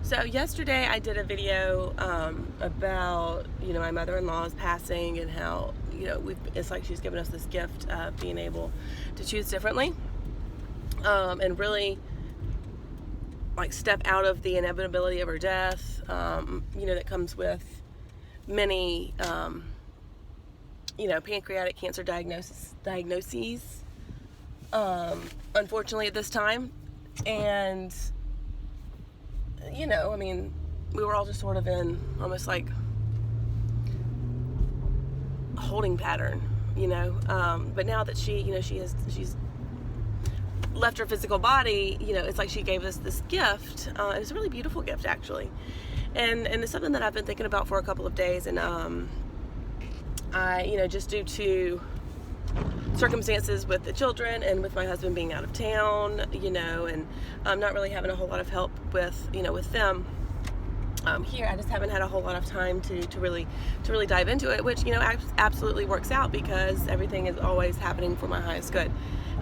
So yesterday I did a video about my mother-in-law's passing and how it's like she's given us this gift of being able to choose differently, and really like step out of the inevitability of her death. That comes with many pancreatic cancer diagnoses. Unfortunately at this time, and we were all just sort of in almost like a holding pattern, but now that she's left her physical body, it's like she gave us this gift. It's a really beautiful gift, actually, and it's something that I've been thinking about for a couple of days, and I just due to circumstances with the children and with my husband being out of town, and not really having a whole lot of help with them here. I just haven't had a whole lot of time to really dive into it, which absolutely works out because everything is always happening for my highest good,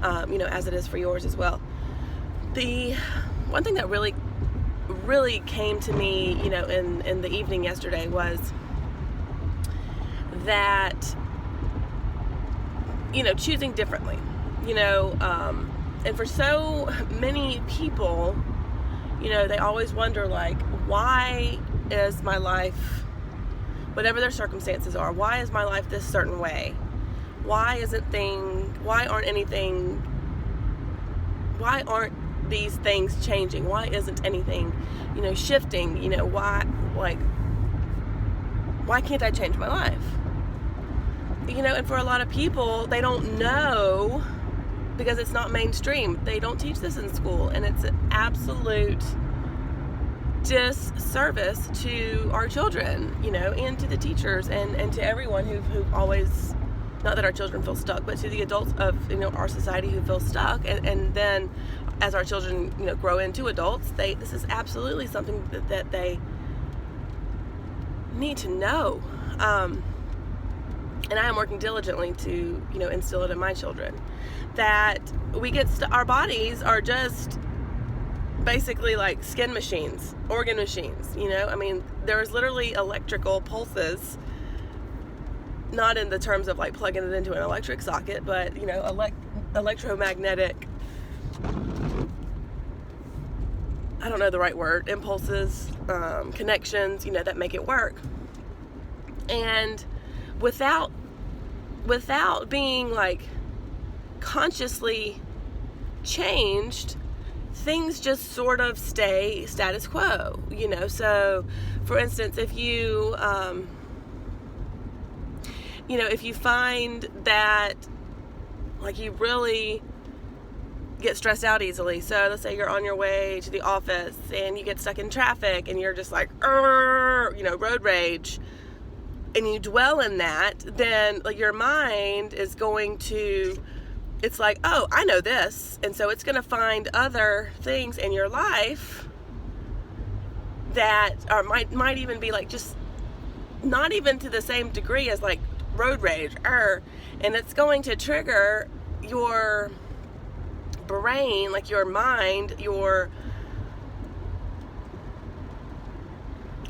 as it is for yours as well. The one thing that really came to me, in the evening yesterday was that choosing differently, and for so many people, they always wonder, like, why is my life, whatever their circumstances are, why is my life this certain way? Why aren't these things changing? Why isn't anything, shifting? Why can't I change my life? And for a lot of people, they don't know because it's not mainstream. They don't teach this in school, and it's an absolute disservice to our children, and to the teachers and to everyone who always, not that our children feel stuck, but to the adults of our society who feel stuck, and then as our children grow into adults, this is absolutely something that they need to know. And I am working diligently to, instill it in my children, that our bodies are just basically like skin machines, organ machines, there's literally electrical pulses, not in the terms of like plugging it into an electric socket, but, electromagnetic, I don't know the right word, impulses, connections, that make it work. And without being like consciously changed, things just sort of stay status quo, so for instance, if you if you find that like you really get stressed out easily, so let's say you're on your way to the office and you get stuck in traffic and you're just like road rage, and you dwell in that, then like your mind is going to, it's like, oh, I know this, and so it's going to find other things in your life that are might even be like just not even to the same degree as like road rage, and it's going to trigger your brain, like your mind, your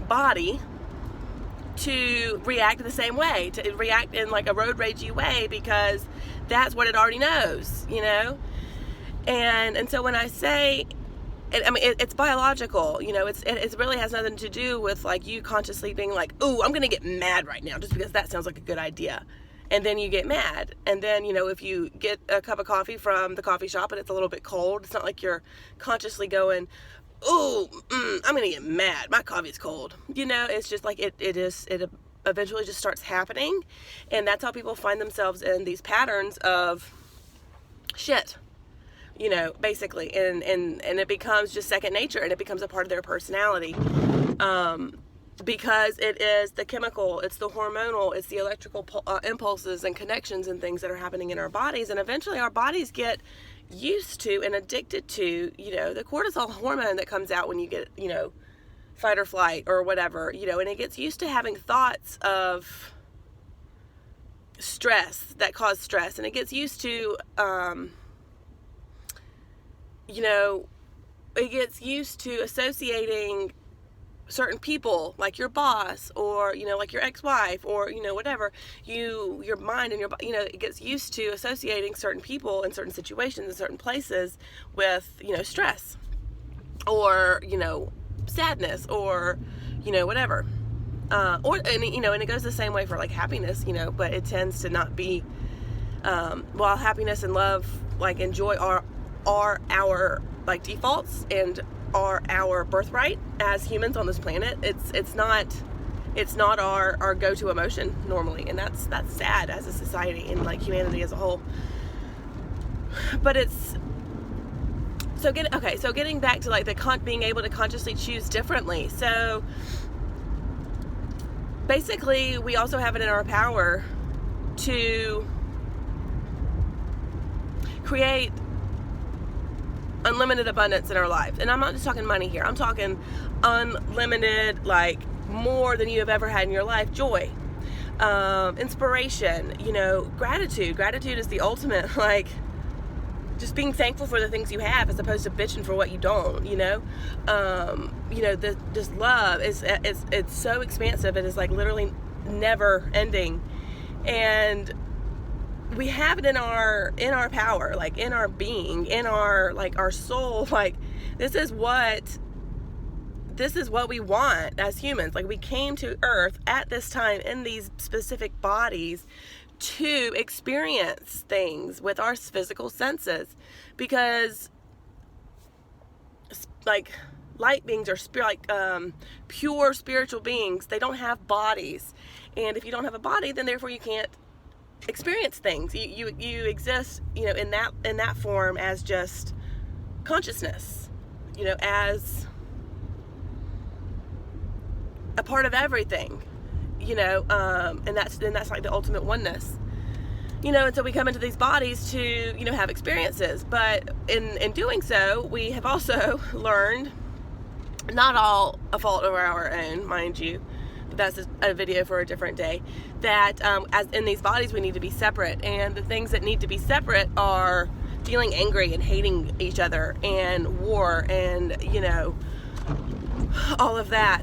body, to react the same way, to react in like a road ragey way, because that's what it already knows, and so when I say it's biological, it really has nothing to do with like you consciously being like, ooh, I'm gonna get mad right now just because that sounds like a good idea, and then you get mad, and then if you get a cup of coffee from the coffee shop and it's a little bit cold, it's not like you're consciously going, ooh, I'm gonna get mad, my coffee's cold. It's just like it eventually just starts happening, and that's how people find themselves in these patterns of shit, basically, and it becomes just second nature, and it becomes a part of their personality, because it is the chemical, it's the hormonal, it's the electrical impulses and connections and things that are happening in our bodies, and eventually our bodies get used to and addicted to, the cortisol hormone that comes out when you get, fight or flight or whatever, and it gets used to having thoughts of stress that cause stress, and it gets used to, it gets used to associating certain people, like your boss, or, like your ex-wife, or, whatever, your mind and your, it gets used to associating certain people in certain situations in certain places with, stress, or, sadness, or, whatever. And it goes the same way for like happiness, but it tends to not be, while happiness and love, like, and joy are our like defaults and are our birthright as humans on this planet. It's not our go-to emotion normally, and that's sad as a society and like humanity as a whole. But it's so getting back to like being able to consciously choose differently. So basically, we also have it in our power to create unlimited abundance in our lives. And I'm not just talking money here. I'm talking unlimited, like more than you have ever had in your life. Joy, inspiration, gratitude. Gratitude is the ultimate, like, just being thankful for the things you have as opposed to bitching for what you don't, just love it's so expansive. It is like literally never ending. And we have it in our power, like in our being, in our, like, our soul. Like, this is what we want as humans. Like, we came to earth at this time in these specific bodies to experience things with our physical senses, because like light beings are pure spiritual beings. They don't have bodies, and if you don't have a body, then therefore you can't experience things. You exist, in that form as just consciousness, as a part of everything, and that's like the ultimate oneness, and so we come into these bodies to, have experiences. But in doing so, we have also learned, not all a fault of our own, mind you, but that's a video for a different day, that as in these bodies we need to be separate, and the things that need to be separate are feeling angry and hating each other and war and all of that,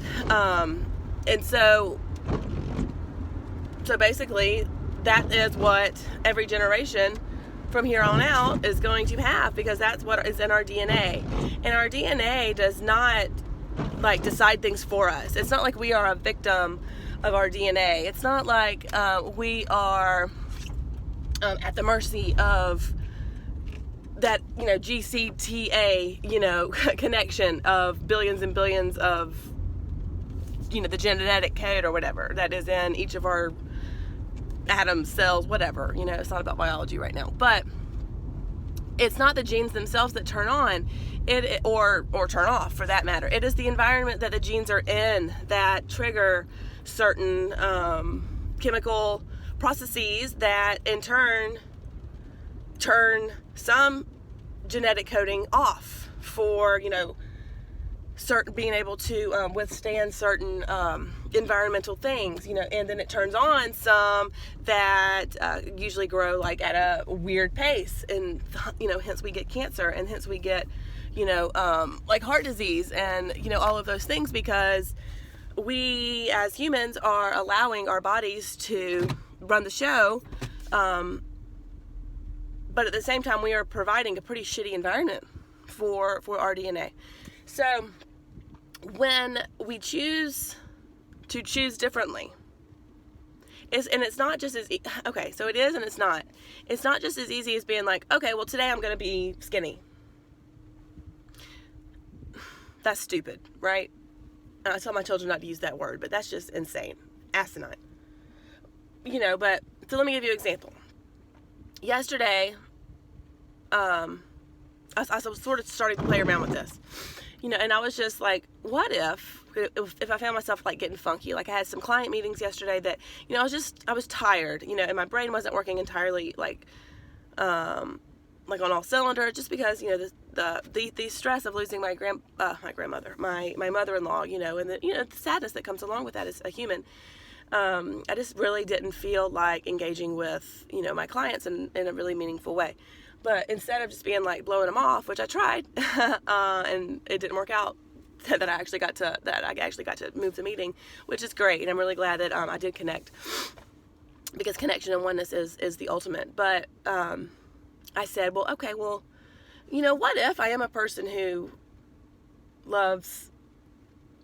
and so basically that is what every generation from here on out is going to have, because that's what is in our DNA. And our DNA does not like decide things for us. It's not like we are a victim of our DNA. It's not like we are at the mercy of that, GCTA, connection of billions and billions of, the genetic code or whatever that is in each of our atoms, cells, whatever. It's not about biology right now. But it's not the genes themselves that turn on or turn off, for that matter. It is the environment that the genes are in that trigger certain chemical processes that in turn turn some genetic coding off for, certain being able to withstand certain environmental things, and then it turns on some that usually grow like at a weird pace, and hence we get cancer, and hence we get like heart disease, and all of those things, because we as humans are allowing our bodies to run the show, but at the same time we are providing a pretty shitty environment for our DNA. So when we choose to choose differently, it's not just as okay, so it is and it's not just as easy as being like, okay, well, today I'm going to be skinny. That's stupid, right? And I tell my children not to use that word, but that's just insane, asinine, but so let me give you an example. Yesterday, I was sort of starting to play around with this, and I was just like, what if I found myself like getting funky? Like, I had some client meetings yesterday that, I was tired, and my brain wasn't working entirely like on all cylinders, just because, the stress of losing my grandmother, my mother-in-law, and the sadness that comes along with that as a human. I just really didn't feel like engaging with, my clients in a really meaningful way. But instead of just being like blowing them off, which I tried, and it didn't work out that I actually got to move the meeting, which is great. And I'm really glad that I did connect, because connection and oneness is the ultimate. But I said, well, okay, well, what if I am a person who loves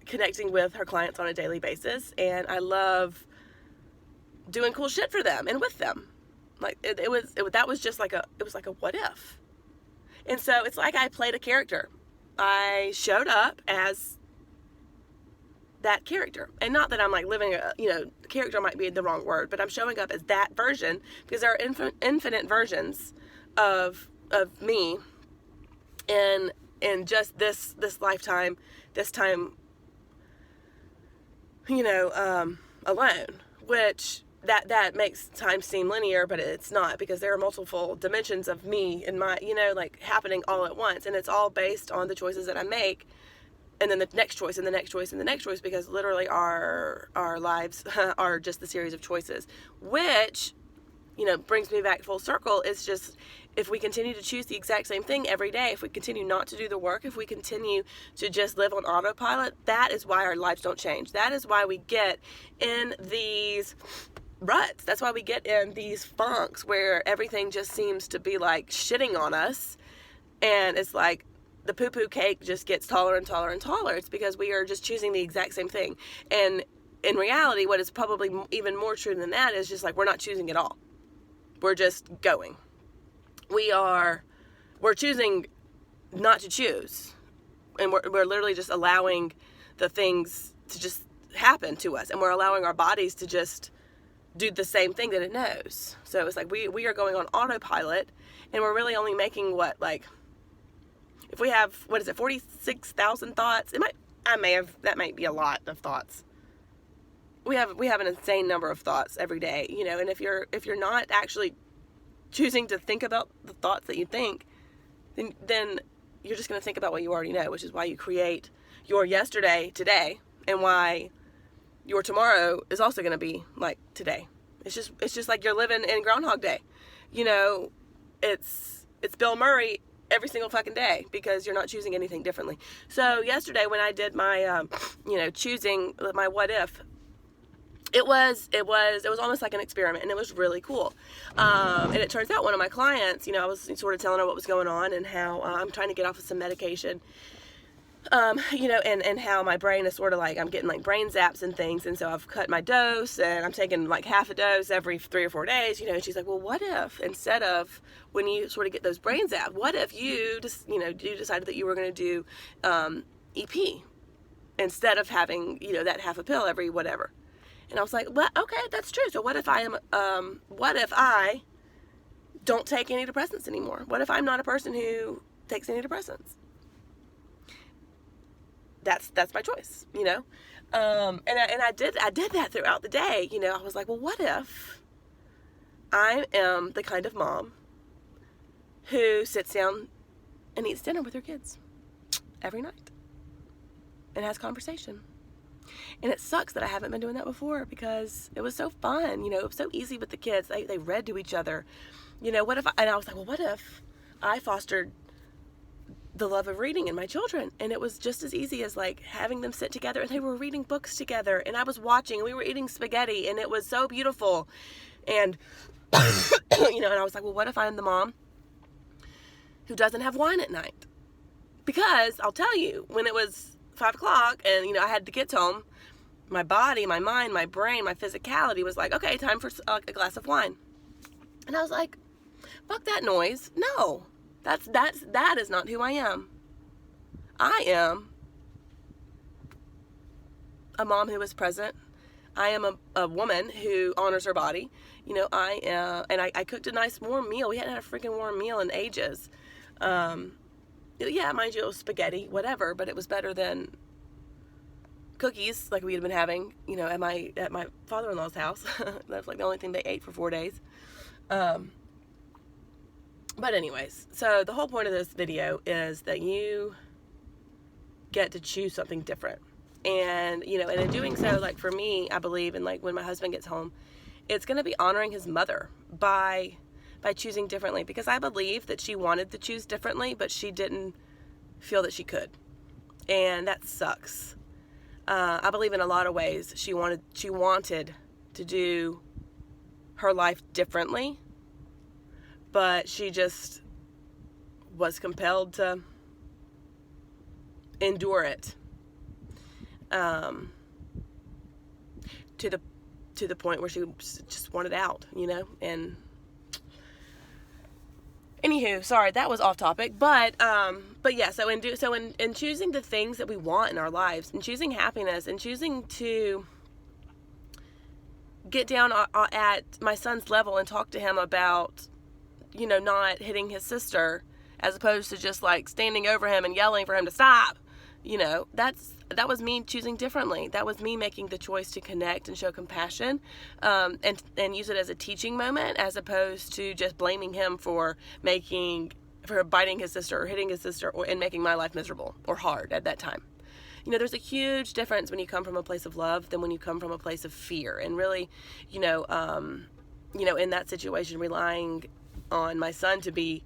connecting with her clients on a daily basis, and I love doing cool shit for them and with them. Like that was just like a what if. And so it's like I played a character. I showed up as that character. And not that I'm like living character might be the wrong word, but I'm showing up as that version, because there are infinite versions of me in just this lifetime, this time, alone, which that makes time seem linear, but it's not, because there are multiple dimensions of me and my, happening all at once. And it's all based on the choices that I make, and then the next choice and the next choice and the next choice, because literally our lives are just the series of choices, which, brings me back full circle. It's just, if we continue to choose the exact same thing every day, if we continue not to do the work, if we continue to just live on autopilot, that is why our lives don't change. That is why we get in these ruts. That's why we get in these funks where everything just seems to be like shitting on us, and it's like the poo-poo cake just gets taller and taller and taller. It's because we are just choosing the exact same thing. And in reality, what is probably even more true than that is just like, we're not choosing at all. We're just going. We're choosing not to choose, and we're literally just allowing the things to just happen to us, and we're allowing our bodies to just do the same thing that it knows. So it's like we are going on autopilot, and we're really only making if we have 46,000 thoughts. That might be a lot of thoughts. We have an insane number of thoughts every day, and if you're not actually choosing to think about the thoughts that you think, then you're just going to think about what you already know, which is why you create your yesterday today, and why your tomorrow is also going to be like today. It's just like you're living in Groundhog Day. It's Bill Murray every single fucking day, because you're not choosing anything differently. So yesterday when I did my choosing my what if, it was almost like an experiment, and it was really cool. And it turns out one of my clients, I was sort of telling her what was going on, and how I'm trying to get off of some medication, and how my brain is sort of like, I'm getting like brain zaps and things. And so I've cut my dose, and I'm taking like half a dose every 3 or 4 days, and she's like, well, what if instead of when you sort of get those brain zaps, what if you just, you decided that you were going to do, EP instead of having, that half a pill every whatever. And I was like, well, okay, that's true. So what if I don't take antidepressants anymore? What if I'm not a person who takes antidepressants? That's my choice, And I did that throughout the day. I was like, well, what if I am the kind of mom who sits down and eats dinner with her kids every night and has conversation? And it sucks that I haven't been doing that before, because it was so fun. It was so easy with the kids. They read to each other. And I was like, well, what if I fostered the love of reading in my children? And it was just as easy as like having them sit together, and they were reading books together, and I was watching, and we were eating spaghetti, and it was so beautiful. And, and I was like, well, what if I'm the mom who doesn't have wine at night? Because I'll tell you, when it was 5 o'clock and, I had the kids home, my body, my mind, my brain, my physicality was like, okay, time for a glass of wine. And I was like, fuck that noise. No, that is not who I am. I am a mom who is present. I am a woman who honors her body. I cooked a nice warm meal. We hadn't had a freaking warm meal in ages. Yeah, mind you, it was spaghetti, whatever, but it was better than cookies like we had been having, at my father-in-law's house. That's like the only thing they ate for 4 days. But anyways, so the whole point of this video is that you get to choose something different. And, and in doing so, like for me, I believe in like when my husband gets home, it's going to be honoring his mother by choosing differently, because I believe that she wanted to choose differently, but she didn't feel that she could. And that sucks. I believe in a lot of ways she wanted to do her life differently, but she just was compelled to endure it, to the point where she just wanted out, and anywho, sorry, that was off topic, but yeah, so in choosing the things that we want in our lives, and choosing happiness, and choosing to get down at my son's level and talk to him about, not hitting his sister, as opposed to just like standing over him and yelling for him to stop, that was me choosing differently. That was me making the choice to connect and show compassion, and use it as a teaching moment, as opposed to just blaming him for biting his sister or hitting his sister and making my life miserable or hard at that time. There's a huge difference when you come from a place of love than when you come from a place of fear. And really, in that situation, relying on my son to be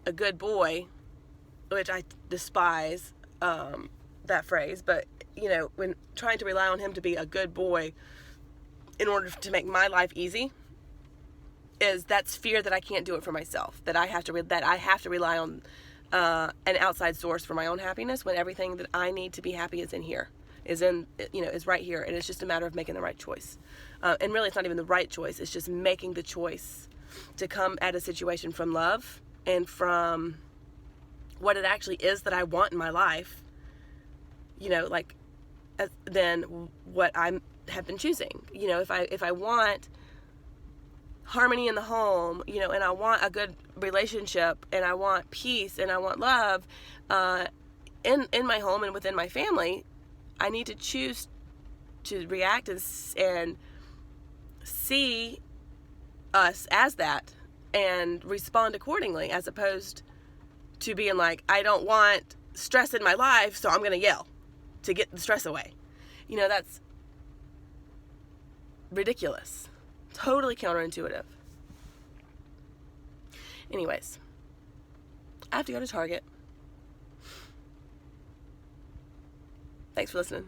a good boy, which I despise that phrase, but when trying to rely on him to be a good boy in order to make my life easy, that's fear that I can't do it for myself, that I have to rely on an outside source for my own happiness, when everything that I need to be happy is is right here, and it's just a matter of making the right choice. And really, it's not even the right choice; it's just making the choice to come at a situation from love and from what it actually is that I want in my life, than what I have been choosing. If I want harmony in the home, and I want a good relationship, and I want peace, and I want love in my home and within my family, I need to choose to react and see us as that and respond accordingly, as opposed to being like, I don't want stress in my life, so I'm going to yell to get the stress away. That's ridiculous. Totally counterintuitive. Anyways, I have to go to Target. Thanks for listening.